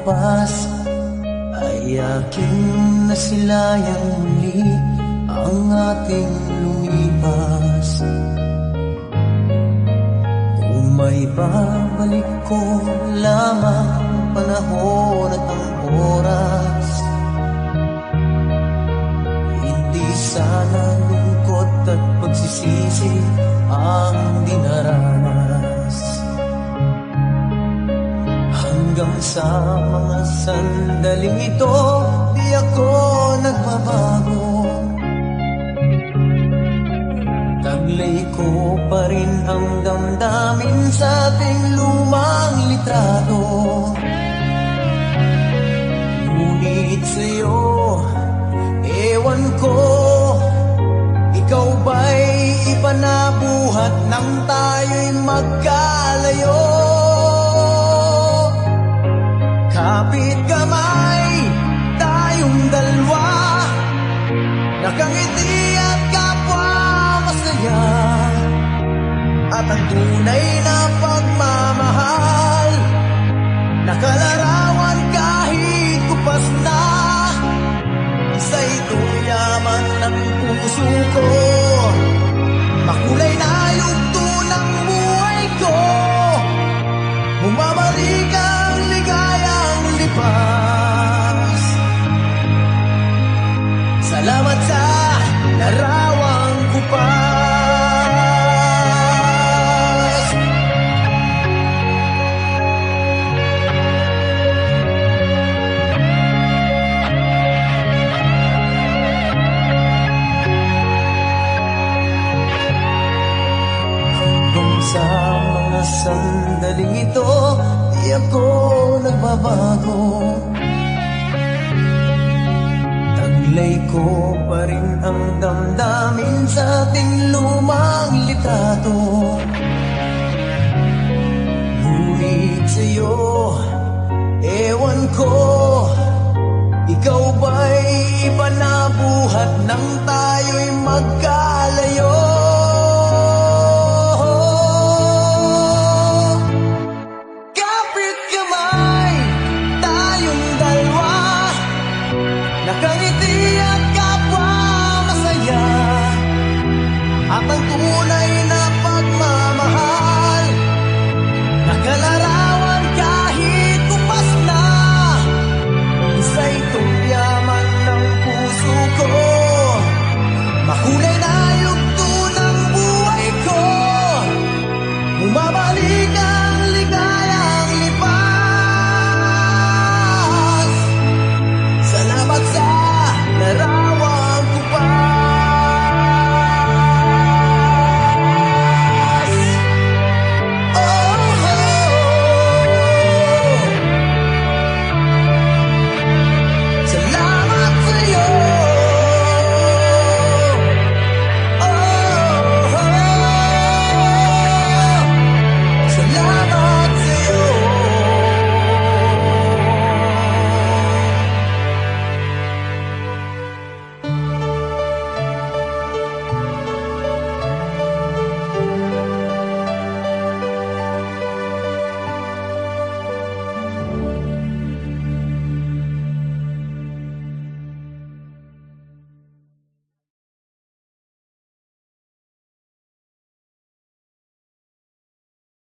lumagpas ay aking nasilayang muli ang ating lumipas. Kung may babalik ko lamang ang panahon at ang oras, hindi sana lungkot at pagsisisi ang dinaranas. Hanggang sa mga sandaling ito, di ako nagbabago. Taglay ko pa rin ang damdamin sa ating lumang litrato. Ngunit sa'yo, ewan ko, ikaw ba'y iba na buhat nang tayo'y magkalayo? Kapit kamay, tayong dalawa, nakangiti at kapwa masaya. At ang tunay na pagmamahal, nakalarawan kahit kupas na. Sa itong yaman ng puso ko, makulay na yugto ng buhay ko. Bumabalik ang ligayang lipas. Salamat sa larawang kupas. Sa mga sandaling ito, di ako nagbabago. Taglay ko pa rin ang damdamin sa ating lumang litrato. Ngunit sa'yo, ewan ko, ikaw ba'y iba na buhat nang tayo'y magkakaroon?